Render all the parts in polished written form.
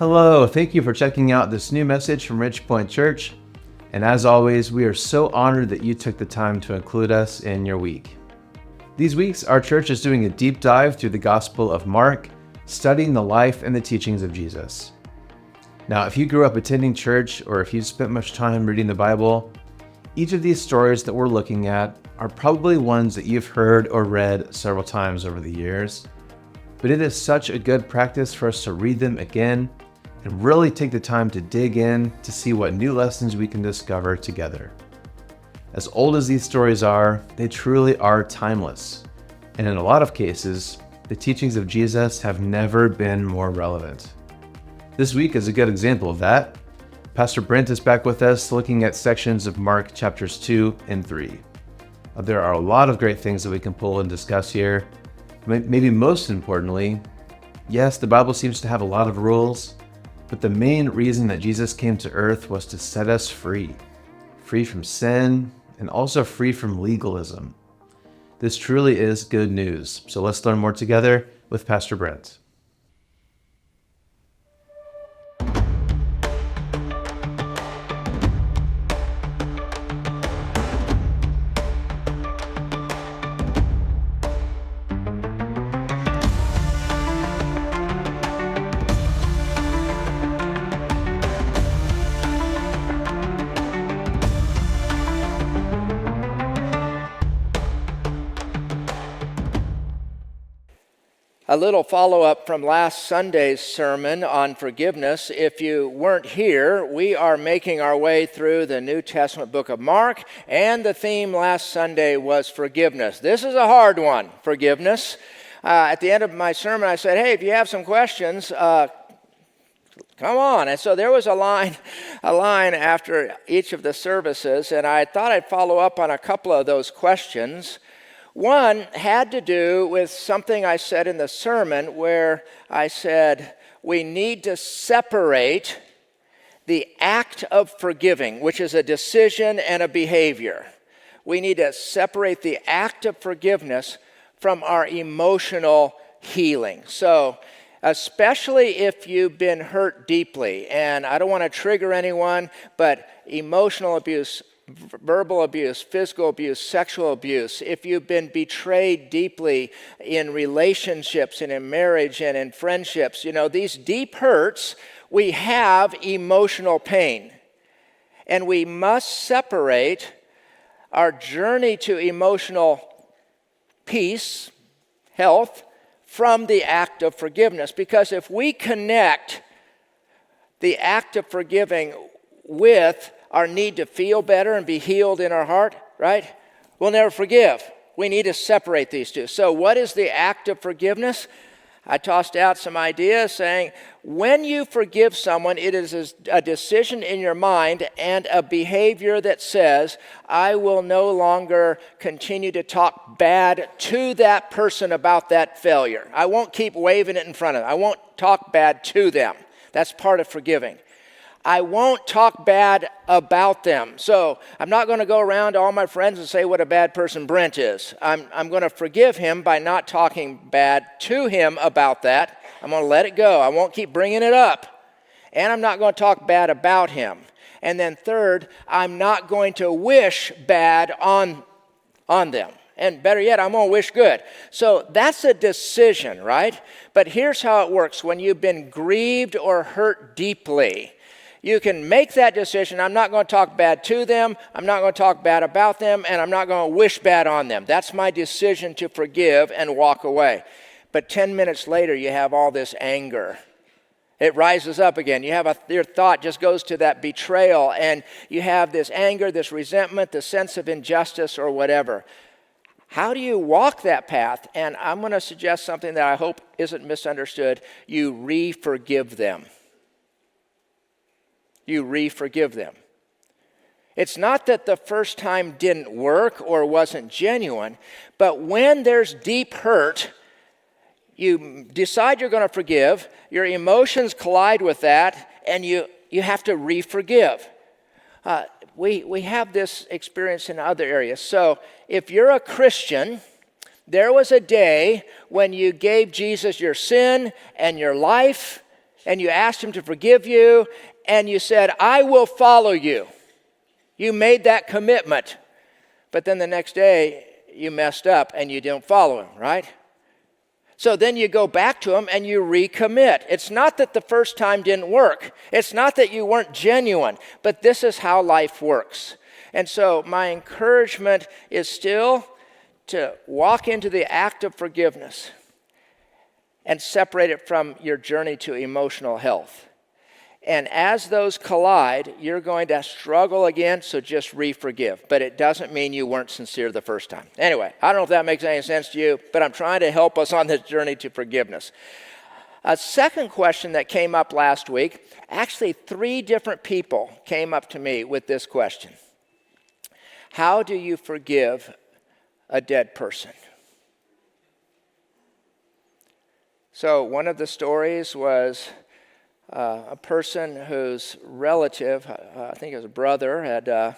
Hello, thank you for checking out this new message from Ridgepoint Church. And as always, we are so honored that you took the time to include us in your week. These weeks, our church is doing a deep dive through the Gospel of Mark, studying the life and the teachings of Jesus. Now, if you grew up attending church or if you've spent much time reading the Bible, each of these stories that we're looking at are probably ones that you've heard or read several times over the years. But it is such a good practice for us to read them again and really take the time to dig in to see what new lessons we can discover together. As old as these stories are, they truly are timeless. And in a lot of cases, the teachings of Jesus have never been more relevant. This week is a good example of that. Pastor Brent is back with us looking at sections of Mark chapters 2 and 3. There are a lot of great things that we can pull and discuss here. Maybe most importantly, yes, the Bible seems to have a lot of rules, but the main reason that Jesus came to earth was to set us free from sin and also free from legalism. This truly is good news. So let's learn more together with Pastor Brent. A little follow-up from last Sunday's sermon on forgiveness. If you weren't here, we are making our way through the New Testament book of Mark, and the theme last Sunday was forgiveness. This is a hard one, forgiveness. At the end of my sermon, I said, hey, if you have some questions, come on. And so there was a line after each of the services, and I thought I'd follow up on a couple of those questions. One had to do with something I said in the sermon where I said we need to separate the act of forgiving, which is a decision and a behavior. We need to separate the act of forgiveness from our emotional healing. So, especially if you've been hurt deeply, and I don't want to trigger anyone, but emotional abuse, verbal abuse, physical abuse, sexual abuse, if you've been betrayed deeply in relationships and in marriage and in friendships, these deep hurts, we have emotional pain. And we must separate our journey to emotional peace, health, from the act of forgiveness. Because if we connect the act of forgiving with our need to feel better and be healed in our heart, right? We'll never forgive. We need to separate these two. So what is the act of forgiveness? I tossed out some ideas saying, when you forgive someone, it is a decision in your mind and a behavior that says, I will no longer continue to talk bad to that person about that failure. I won't keep waving it in front of them. I won't talk bad to them. That's part of forgiving. I won't talk bad about them. So I'm not going to go around to all my friends and say what a bad person Brent is. I'm going to forgive him by not talking bad to him about that. I'm going to let it go. I won't keep bringing it up. And I'm not going to talk bad about him. And then third, I'm not going to wish bad on them. And better yet, I'm going to wish good. So that's a decision, right? But here's how it works. When you've been grieved or hurt deeply, you can make that decision. I'm not going to talk bad to them. I'm not going to talk bad about them. And I'm not going to wish bad on them. That's my decision to forgive and walk away. But 10 minutes later, you have all this anger. It rises up again. Your thought just goes to that betrayal. And you have this anger, this resentment, the sense of injustice or whatever. How do you walk that path? And I'm going to suggest something that I hope isn't misunderstood. You re-forgive them. You re-forgive them. It's not that the first time didn't work or wasn't genuine, but when there's deep hurt, you decide you're going to forgive, your emotions collide with that, and you have to re-forgive. We have this experience in other areas. So if you're a Christian, there was a day when you gave Jesus your sin and your life, and you asked him to forgive you, and you said, I will follow you. You made that commitment. But then the next day, you messed up and you don't follow him, right? So then you go back to him and you recommit. It's not that the first time didn't work. It's not that you weren't genuine, but this is how life works. And so my encouragement is still to walk into the act of forgiveness and separate it from your journey to emotional health. And as those collide, you're going to struggle again, so just re-forgive. But it doesn't mean you weren't sincere the first time. Anyway, I don't know if that makes any sense to you, but I'm trying to help us on this journey to forgiveness. A second question that came up last week, actually 3 different people came up to me with this question. How do you forgive a dead person? So one of the stories was a person whose relative, I think it was a brother, had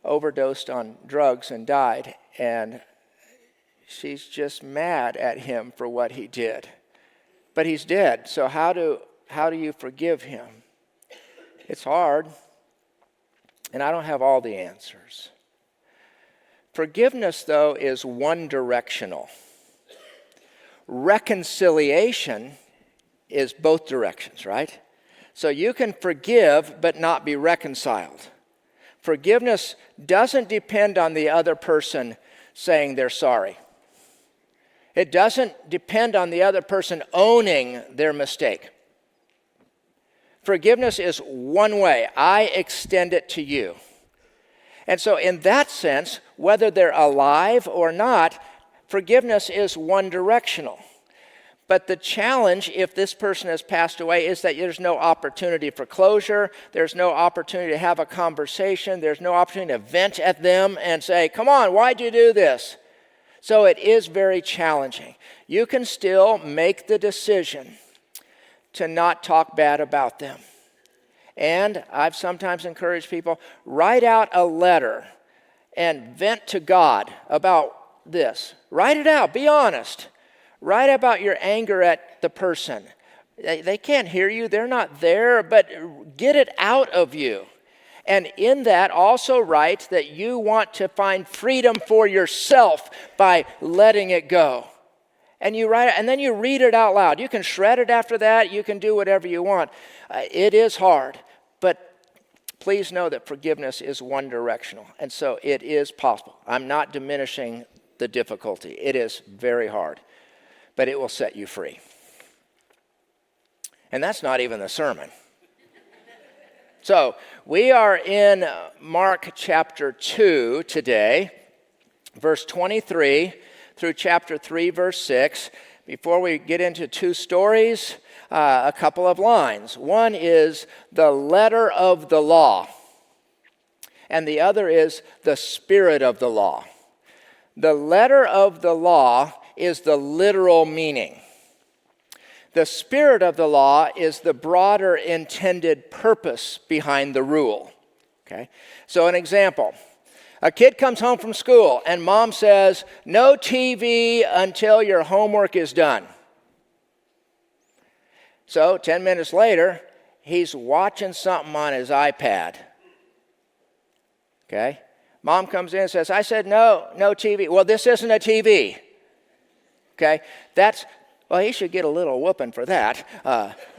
overdosed on drugs and died. And she's just mad at him for what he did. But he's dead, so how do you forgive him? It's hard, and I don't have all the answers. Forgiveness, though, is one-directional. Reconciliation is both directions, right? So you can forgive but not be reconciled. Forgiveness doesn't depend on the other person saying they're sorry. It doesn't depend on the other person owning their mistake. Forgiveness is one way. I extend it to you. And so in that sense, whether they're alive or not, forgiveness is one-directional. But the challenge, if this person has passed away, is that there's no opportunity for closure. There's no opportunity to have a conversation. There's no opportunity to vent at them and say, come on, why'd you do this? So it is very challenging. You can still make the decision to not talk bad about them. And I've sometimes encouraged people, write out a letter and vent to God about this. Write it out, be honest. Write about your anger at the person. They can't hear you, they're not there, but get it out of you. And in that, also write that you want to find freedom for yourself by letting it go. And you write it, and then you read it out loud. You can shred it after that, you can do whatever you want. It is hard, but please know that forgiveness is one-directional, and so it is possible. I'm not diminishing the difficulty. It is very hard, but it will set you free. And that's not even the sermon. So we are in Mark chapter 2 today, verse 23 through chapter 3, verse 6. Before we get into 2 stories, a couple of lines. One is the letter of the law, and the other is the spirit of the law. The letter of the law is the literal meaning. The spirit of the law is the broader intended purpose behind the rule. Okay? So an example. A kid comes home from school and mom says, no TV until your homework is done. So 10 minutes later, he's watching something on his iPad. Okay? Mom comes in and says, I said no TV. Well, this isn't a TV. Okay? Well, he should get a little whooping for that.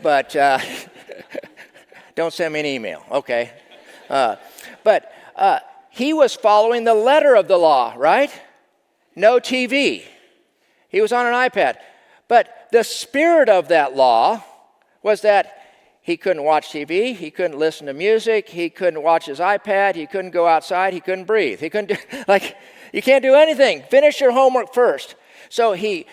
But don't send me an email. Okay? But he was following the letter of the law, right? No TV. He was on an iPad. But the spirit of that law was that he couldn't watch TV, he couldn't listen to music, he couldn't watch his iPad, he couldn't go outside, he couldn't breathe. He couldn't do, you can't do anything. Finish your homework first. So he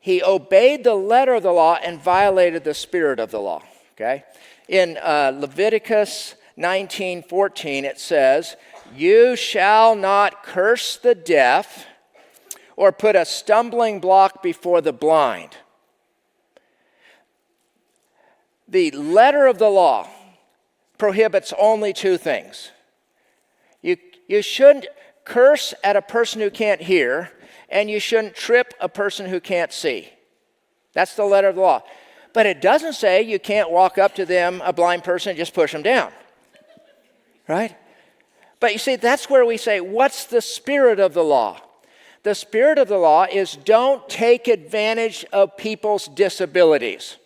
obeyed the letter of the law and violated the spirit of the law, okay? In Leviticus 19:14, it says, you shall not curse the deaf or put a stumbling block before the blind. The letter of the law prohibits only 2 things. You shouldn't curse at a person who can't hear, and you shouldn't trip a person who can't see. That's the letter of the law. But it doesn't say you can't walk up to them, a blind person, and just push them down. Right? But you see, that's where we say, what's the spirit of the law? The spirit of the law is don't take advantage of people's disabilities.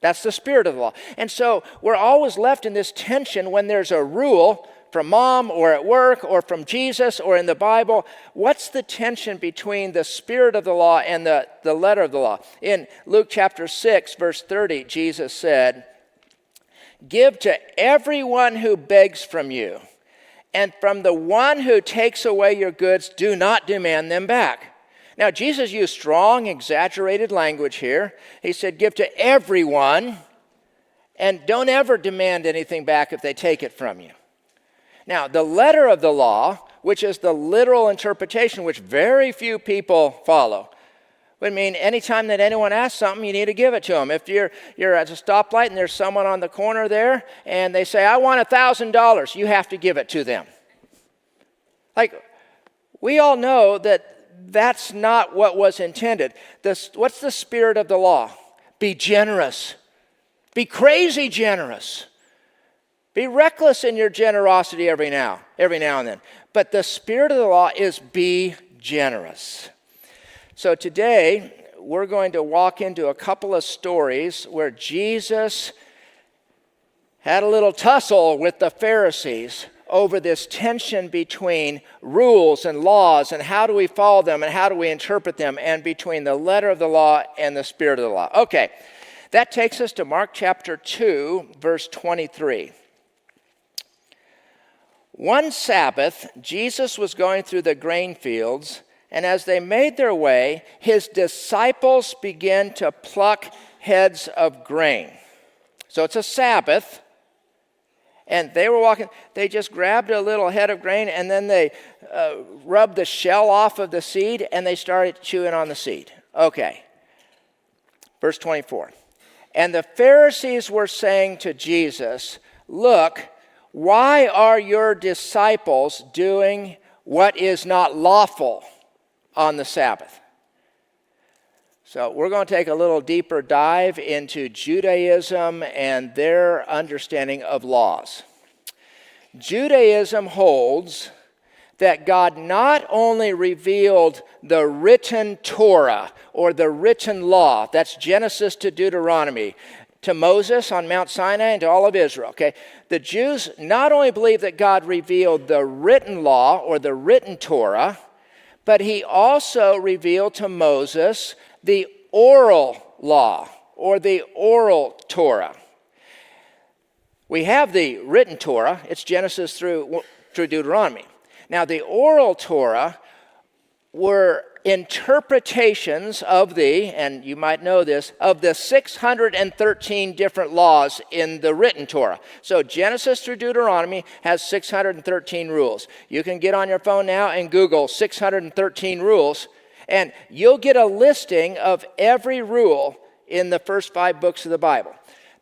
That's the spirit of the law. And so we're always left in this tension when there's a rule from mom or at work or from Jesus or in the Bible. What's the tension between the spirit of the law and the letter of the law? In Luke chapter 6, verse 30, Jesus said, "Give to everyone who begs from you, and from the one who takes away your goods, do not demand them back." Now, Jesus used strong, exaggerated language here. He said, give to everyone, and don't ever demand anything back if they take it from you. Now, the letter of the law, which is the literal interpretation, which very few people follow, would mean anytime that anyone asks something, you need to give it to them. If you're at a stoplight and there's someone on the corner there, and they say, "I want $1,000," you have to give it to them. Like, we all know that that's not what was intended. What's the spirit of the law? Be generous. Be crazy generous. Be reckless in your generosity every now and then. But the spirit of the law is be generous. So today, we're going to walk into a couple of stories where Jesus had a little tussle with the Pharisees over this tension between rules and laws and how do we follow them and how do we interpret them, and between the letter of the law and the spirit of the law. Okay, that takes us to Mark chapter 2, verse 23. One Sabbath, Jesus was going through the grain fields, and as they made their way, his disciples began to pluck heads of grain. So it's a Sabbath. And they were walking, they just grabbed a little head of grain, and then they rubbed the shell off of the seed, and they started chewing on the seed. Okay. Verse 24. And the Pharisees were saying to Jesus, "Look, why are your disciples doing what is not lawful on the Sabbath?" So we're going to take a little deeper dive into Judaism and their understanding of laws. Judaism holds that God not only revealed the written Torah or the written law, that's Genesis to Deuteronomy, to Moses on Mount Sinai and to all of Israel. Okay, the Jews not only believe that God revealed the written law or the written Torah, but he also revealed to Moses the oral law or the oral Torah. We have the written Torah. It's Genesis through Deuteronomy. Now, the oral Torah were interpretations of and you might know this, of the 613 different laws in the written Torah. So Genesis through Deuteronomy has 613 rules. You can get on your phone now and Google 613 rules, and you'll get a listing of every rule in the first 5 books of the Bible.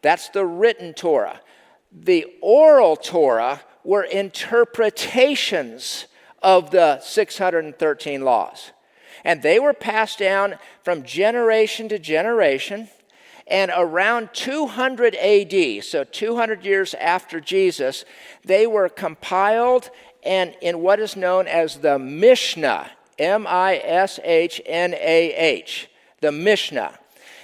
That's the written Torah. The oral Torah were interpretations of the 613 laws. And they were passed down from generation to generation. And around 200 AD, so 200 years after Jesus, they were compiled and in what is known as the Mishnah, Mishnah, the Mishnah.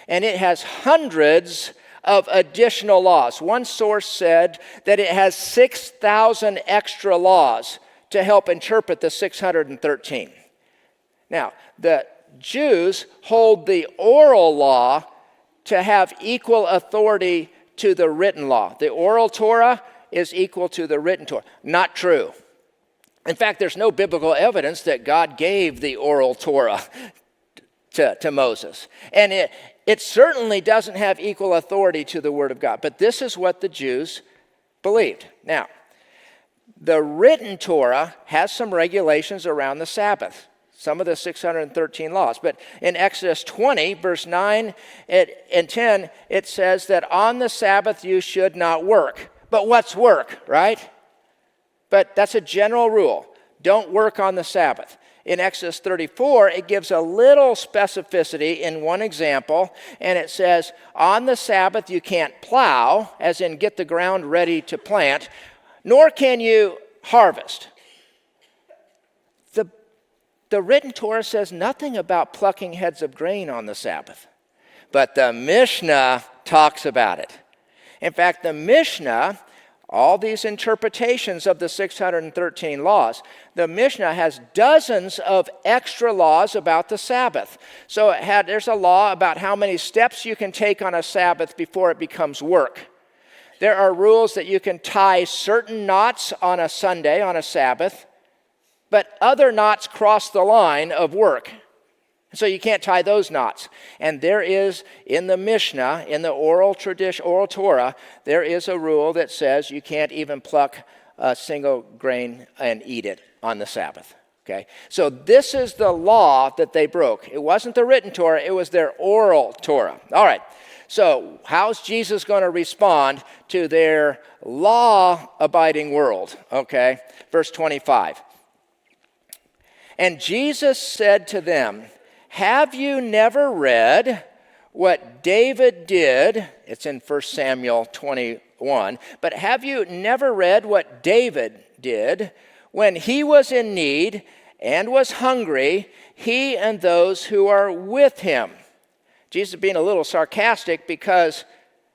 And it has hundreds of additional laws. One source said that it has 6,000 extra laws to help interpret the 613. Now, the Jews hold the oral law to have equal authority to the written law. The oral Torah is equal to the written Torah. Not true. In fact, there's no biblical evidence that God gave the oral Torah to Moses. And it certainly doesn't have equal authority to the Word of God. But this is what the Jews believed. Now, the written Torah has some regulations around the Sabbath, some of the 613 laws. But in Exodus 20, verse 9 and 10, it says that on the Sabbath you should not work. But what's work, right? But that's a general rule. Don't work on the Sabbath. In Exodus 34, it gives a little specificity in one example, and it says, on the Sabbath you can't plow, as in get the ground ready to plant, nor can you harvest. The written Torah says nothing about plucking heads of grain on the Sabbath, but the Mishnah talks about it. In fact, the Mishnah, all these interpretations of the 613 laws, the Mishnah has dozens of extra laws about the Sabbath. So there's a law about how many steps you can take on a Sabbath before it becomes work. There are rules that you can tie certain knots on a Sunday, on a Sabbath, but other knots cross the line of work. So you can't tie those knots. And there is, in the Mishnah, in the oral Torah, there is a rule that says you can't even pluck a single grain and eat it on the Sabbath. Okay? So this is the law that they broke. It wasn't the written Torah, it was their oral Torah. All right. So how's Jesus going to respond to their law-abiding world? Okay? Verse 25. And Jesus said to them, have you never read what David did? It's in 1 Samuel 21. But have you never read what David did when he was in need and was hungry, he and those who are with him? Jesus being a little sarcastic because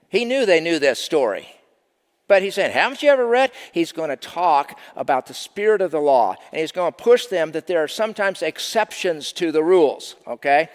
he knew they knew this story. But he said, haven't you ever read? He's going to talk about the spirit of the law. And he's going to push them that there are sometimes exceptions to the rules. Okay?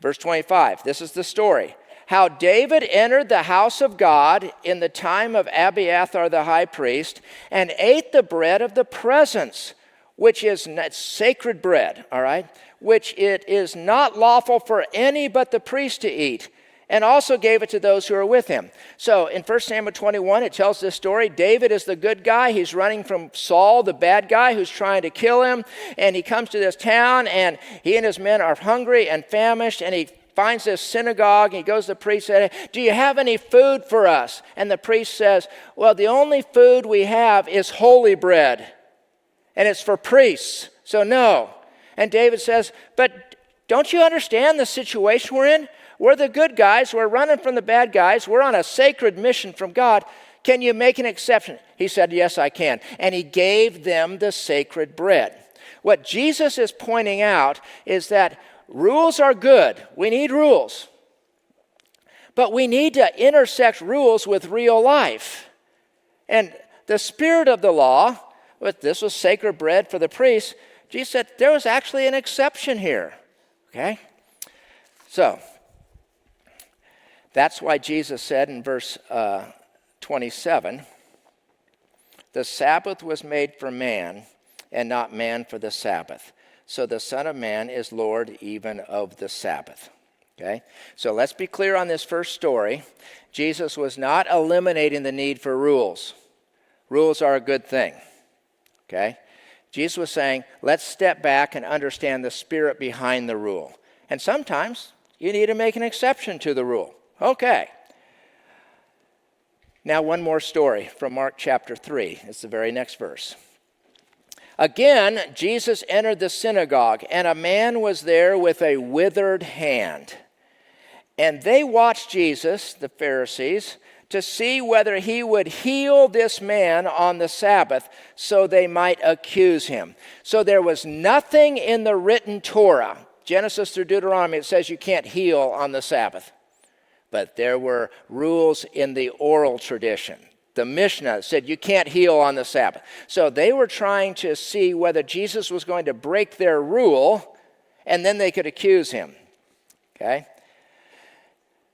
Verse 25, this is the story. How David entered the house of God in the time of Abiathar the high priest and ate the bread of the presence, which is sacred bread, all right? Which it is not lawful for any but the priest to eat, and also gave it to those who are with him. So in 1 Samuel 21, it tells this story. David is the good guy. He's running from Saul, the bad guy who's trying to kill him. And he comes to this town, and he and his men are hungry and famished, and he finds this synagogue. He goes to the priest and says, do you have any food for us? And the priest says, well, the only food we have is holy bread, and it's for priests, so no. And David says, but don't you understand the situation we're in? We're the good guys. We're running from the bad guys. We're on a sacred mission from God. Can you make an exception? He said, yes, I can. And he gave them the sacred bread. What Jesus is pointing out is that rules are good. We need rules. But we need to intersect rules with real life. And the spirit of the law, this was sacred bread for the priests, Jesus said there was actually an exception here. Okay? So, that's why Jesus said in verse 27, the Sabbath was made for man, and not man for the Sabbath. So the Son of Man is Lord even of the Sabbath. Okay? So let's be clear on this first story. Jesus was not eliminating the need for rules. Rules are a good thing. Okay? Jesus was saying, let's step back and understand the spirit behind the rule. And sometimes you need to make an exception to the rule. Okay. Now one more story from Mark chapter 3. It's the very next verse. Again, Jesus entered the synagogue, and a man was there with a withered hand. And they watched Jesus, the Pharisees, to see whether he would heal this man on the Sabbath so they might accuse him. So there was nothing in the written Torah, Genesis through Deuteronomy, it says you can't heal on the Sabbath. But there were rules in the oral tradition. The Mishnah said you can't heal on the Sabbath. So they were trying to see whether Jesus was going to break their rule, and then they could accuse him. Okay?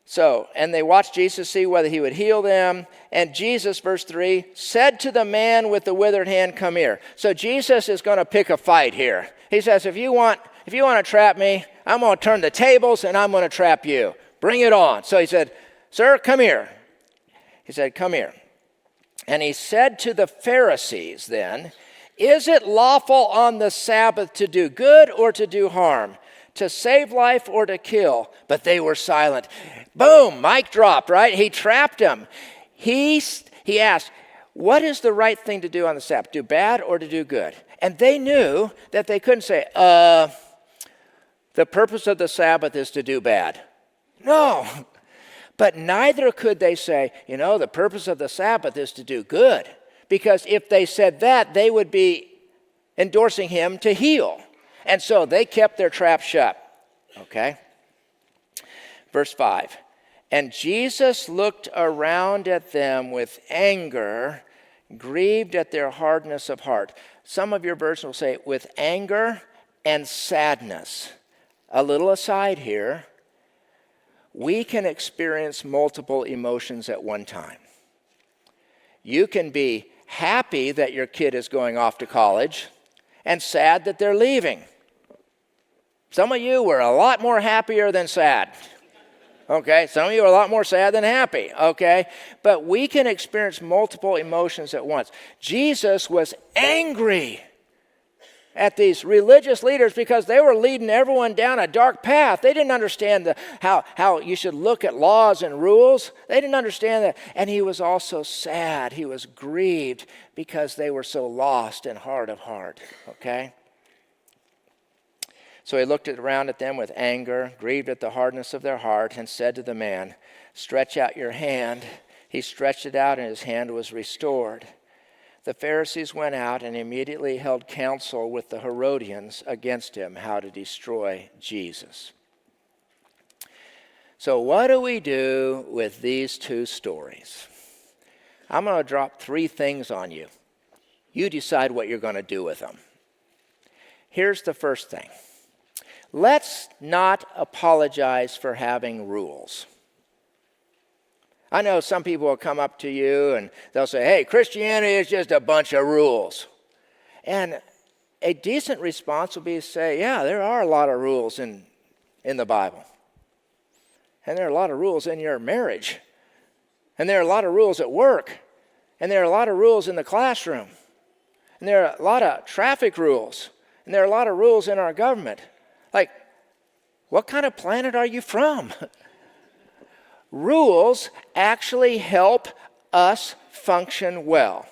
So, and they watched Jesus see whether he would heal them. And Jesus, verse 3, said to the man with the withered hand, come here. So Jesus is going to pick a fight here. He says, if you want to trap me, I'm going to turn the tables and I'm going to trap you. Bring it on. So he said, sir, come here. He said, come here. And he said to the Pharisees then, is it lawful on the Sabbath to do good or to do harm, to save life or to kill? But they were silent. Boom, mic dropped, right? He trapped him. He asked, what is the right thing to do on the Sabbath, do bad or to do good? And they knew that they couldn't say, the purpose of the Sabbath is to do bad. No. But neither could they say, the purpose of the Sabbath is to do good. Because if they said that, they would be endorsing him to heal. And so they kept their trap shut. Okay? Verse 5. And Jesus looked around at them with anger, grieved at their hardness of heart. Some of your versions will say, with anger and sadness. A little aside here. We can experience multiple emotions at one time. You can be happy that your kid is going off to college and sad that they're leaving. Some of you were a lot more happier than sad. Okay, some of you are a lot more sad than happy, okay? But we can experience multiple emotions at once. Jesus was angry at these religious leaders because they were leading everyone down a dark path. They didn't understand how you should look at laws and rules. They didn't understand that. And he was also sad. He was grieved because they were so lost and hard of heart, okay? So he looked around at them with anger, grieved at the hardness of their heart, and said to the man, stretch out your hand. He stretched it out, and his hand was restored. The Pharisees went out and immediately held counsel with the Herodians against him, how to destroy Jesus. So what do we do with these two stories? I'm going to drop 3 things on you. You decide what you're going to do with them. Here's the first thing. Let's not apologize for having rules. I know some people will come up to you and they'll say, hey, Christianity is just a bunch of rules. And a decent response will be to say, yeah, there are a lot of rules in the Bible. And there are a lot of rules in your marriage. And there are a lot of rules at work. And there are a lot of rules in the classroom. And there are a lot of traffic rules. And there are a lot of rules in our government. Like, what kind of planet are you from? Rules actually help us function well.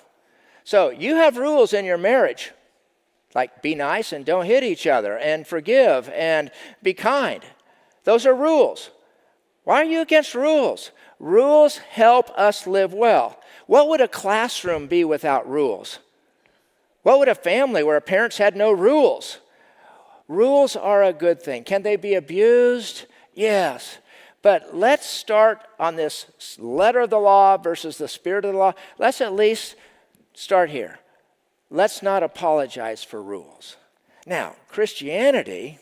So you have rules in your marriage, like be nice and don't hit each other, and forgive and be kind. Those are rules. Why are you against rules? Rules help us live well. What would a classroom be without rules? What would a family where parents had no rules? Rules are a good thing. Can they be abused? Yes. But let's start on this letter of the law versus the spirit of the law. Let's at least start here. Let's not apologize for rules. Now, Christianity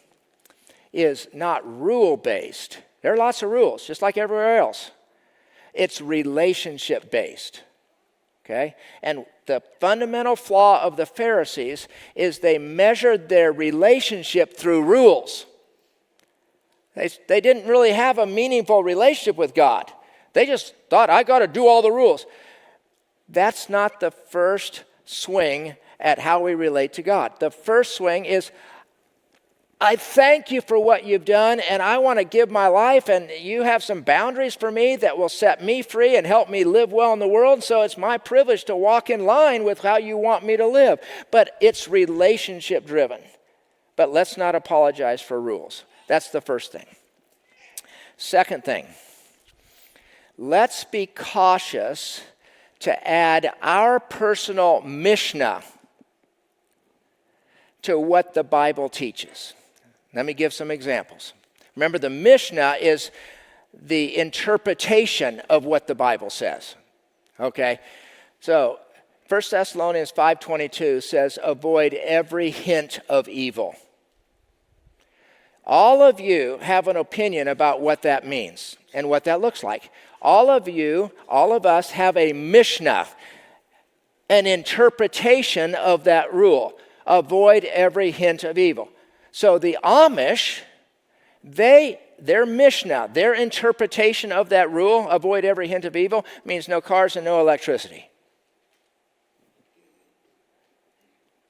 is not rule-based. There are lots of rules, just like everywhere else. It's relationship-based. Okay? And the fundamental flaw of the Pharisees is they measured their relationship through rules. They didn't really have a meaningful relationship with God. They just thought, I got to do all the rules. That's not the first swing at how we relate to God. The first swing is, I thank you for what you've done, and I want to give my life, and you have some boundaries for me that will set me free and help me live well in the world, so it's my privilege to walk in line with how you want me to live. But it's relationship driven. But let's not apologize for rules. That's the first thing. Second thing, let's be cautious to add our personal Mishnah to what the Bible teaches. Let me give some examples. Remember, the Mishnah is the interpretation of what the Bible says. Okay? So, 1 Thessalonians 5:22 says, avoid every hint of evil. All of you have an opinion about what that means and what that looks like. All of us have a Mishnah, an interpretation of that rule. Avoid every hint of evil. So the Amish, their Mishnah, their interpretation of that rule, avoid every hint of evil, means no cars and no electricity.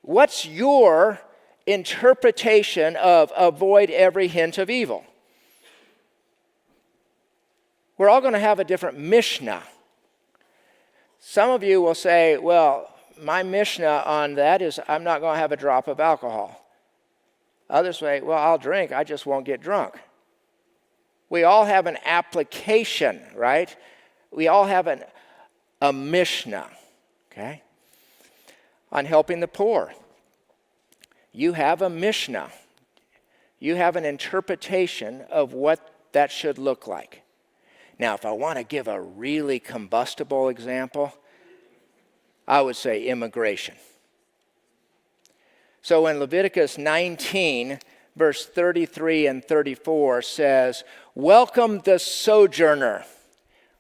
What's your interpretation of avoid every hint of evil? We're all going to have a different Mishnah. Some of you will say, well, my Mishnah on that is I'm not going to have a drop of alcohol. Others say, well, I'll drink, I just won't get drunk. We all have an application, right? We all have a Mishnah, okay? On helping the poor. You have a Mishnah. You have an interpretation of what that should look like. Now, if I want to give a really combustible example, I would say immigration. So in Leviticus 19, verse 33 and 34 says, welcome the sojourner,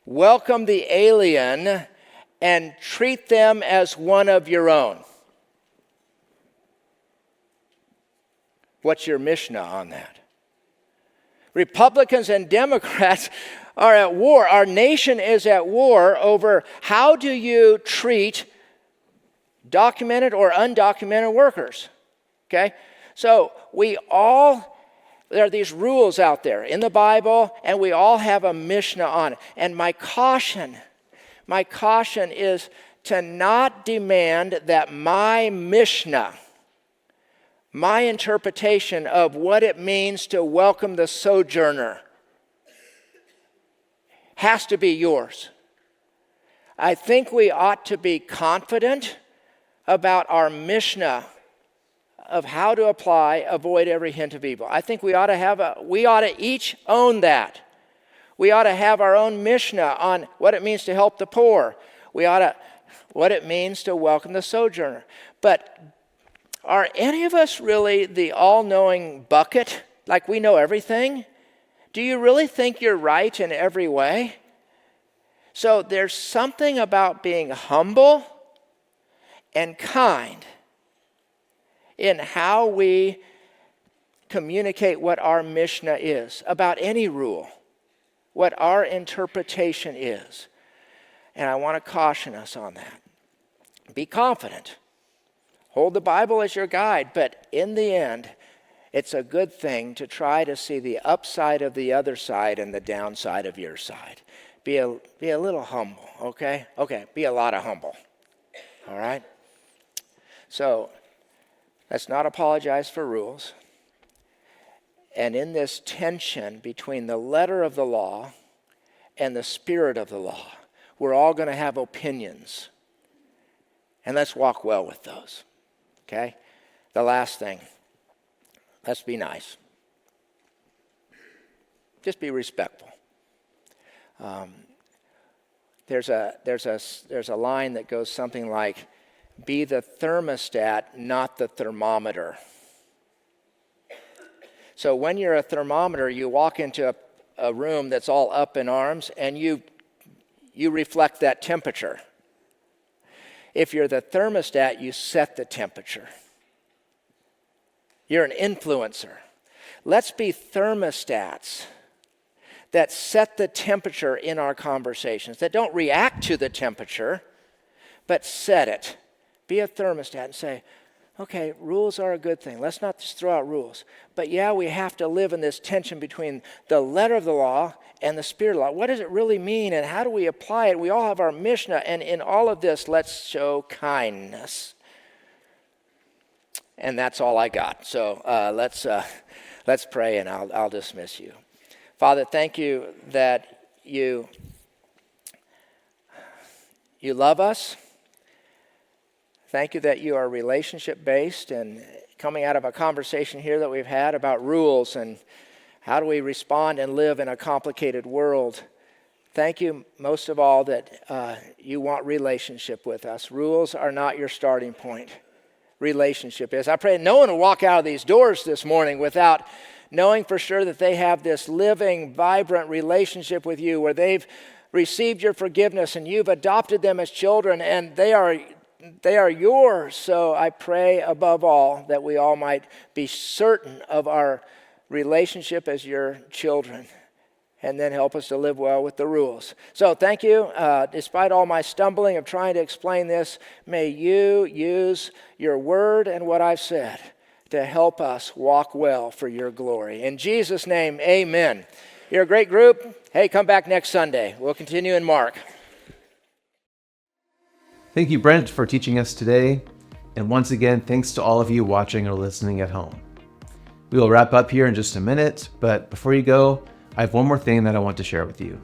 welcome the alien, and treat them as one of your own. What's your Mishnah on that? Republicans and Democrats are at war. Our nation is at war over how do you treat documented or undocumented workers. Okay? So there are these rules out there in the Bible, and we all have a Mishnah on it. And my caution is to not demand that my Mishnah, my interpretation of what it means to welcome the sojourner, has to be yours. I think we ought to be confident about our Mishnah of how to apply, avoid every hint of evil. I think we ought to each own that. We ought to have our own Mishnah on what it means to help the poor. What it means to welcome the sojourner. But are any of us really the all-knowing bucket? Like we know everything? Do you really think you're right in every way? So there's something about being humble and kind in how we communicate what our Mishnah is about any rule, what our interpretation is. And I want to caution us on that. Be confident. Hold the Bible as your guide, but in the end, it's a good thing to try to see the upside of the other side and the downside of your side. Be a little humble, okay? Okay, be a lot of humble, all right? So, let's not apologize for rules. And in this tension between the letter of the law and the spirit of the law, we're all going to have opinions. And let's walk well with those, okay? The last thing, let's be nice. Just be respectful. There's a line that goes something like, be the thermostat, not the thermometer. So when you're a thermometer, you walk into a room that's all up in arms, and you reflect that temperature. If you're the thermostat, you set the temperature. You're an influencer. Let's be thermostats that set the temperature in our conversations, that don't react to the temperature, but set it. Be a thermostat and say, okay, rules are a good thing. Let's not just throw out rules. But yeah, we have to live in this tension between the letter of the law and the spirit of the law. What does it really mean, and how do we apply it? We all have our Mishnah, and in all of this, let's show kindness. And that's all I got. So let's pray, and I'll dismiss you. Father, thank you that you love us. Thank you that you are relationship-based, and coming out of a conversation here that we've had about rules and how do we respond and live in a complicated world. Thank you most of all that you want relationship with us. Rules are not your starting point. Relationship is. I pray no one will walk out of these doors this morning without knowing for sure that they have this living, vibrant relationship with you where they've received your forgiveness and you've adopted them as children, and they are yours. So I pray above all that we all might be certain of our relationship as your children, and then help us to live well with the rules. So thank you. Despite all my stumbling of trying to explain this, may you use your word and what I've said to help us walk well for your glory. In Jesus' name, amen. You're a great group. Hey, come back next Sunday. We'll continue in Mark. Thank you, Brent, for teaching us today. And once again, thanks to all of you watching or listening at home. We will wrap up here in just a minute, but before you go, I have one more thing that I want to share with you.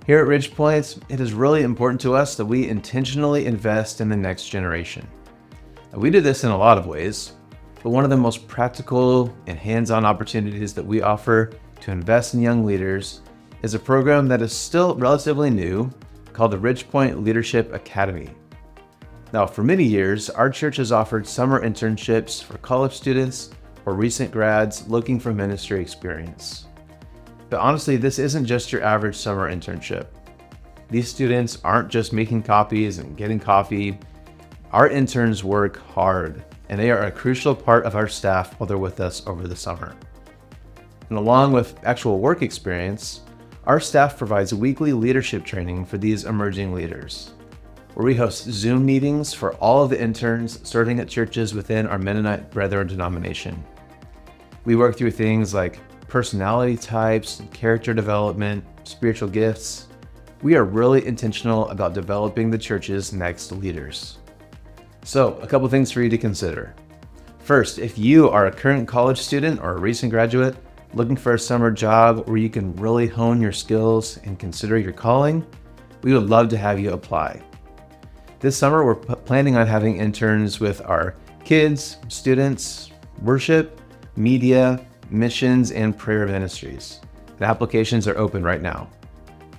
Here at Ridgepoint, it is really important to us that we intentionally invest in the next generation. Now, we do this in a lot of ways, but one of the most practical and hands-on opportunities that we offer to invest in young leaders is a program that is still relatively new called the Ridgepoint Leadership Academy. Now, for many years, our church has offered summer internships for college students or recent grads looking for ministry experience. But honestly, this isn't just your average summer internship. These students aren't just making copies and getting coffee. Our interns work hard, and they are a crucial part of our staff while they're with us over the summer. And along with actual work experience, our staff provides weekly leadership training for these emerging leaders, where we host Zoom meetings for all of the interns starting at churches within our Mennonite Brethren denomination. We work through things like personality types, character development, spiritual gifts. We are really intentional about developing the church's next leaders. So, a couple things for you to consider. First, if you are a current college student or a recent graduate looking for a summer job where you can really hone your skills and consider your calling, we would love to have you apply. This summer, we're planning on having interns with our kids, students, worship, media, missions, and prayer ministries. The applications are open right now.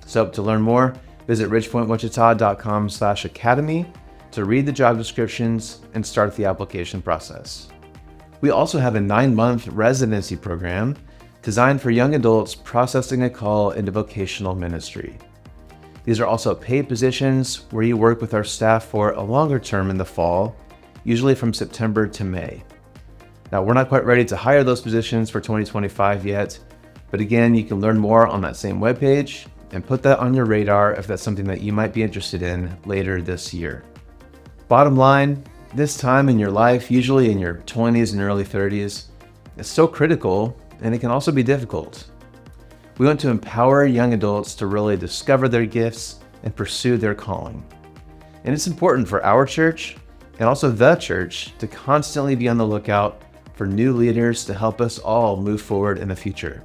So to learn more, visit ridgepointwichita.com/academy to read the job descriptions and start the application process. We also have a 9-month residency program designed for young adults processing a call into vocational ministry. These are also paid positions where you work with our staff for a longer term in the fall, usually from September to May. Now, we're not quite ready to hire those positions for 2025 yet, but again, you can learn more on that same webpage and put that on your radar if that's something that you might be interested in later this year. Bottom line, this time in your life, usually in your 20s and early 30s, is so critical, and it can also be difficult. We want to empower young adults to really discover their gifts and pursue their calling. And it's important for our church and also the church to constantly be on the lookout for new leaders to help us all move forward in the future.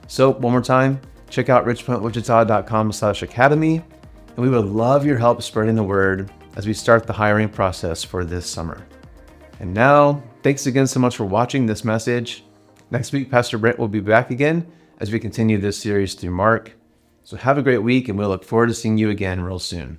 So one more time, check out ridgepointwichita.com/academy, and we would love your help spreading the word as we start the hiring process for this summer. And now, thanks again so much for watching this message. Next week, Pastor Brent will be back again as we continue this series through Mark. So have a great week, and we'll look forward to seeing you again real soon.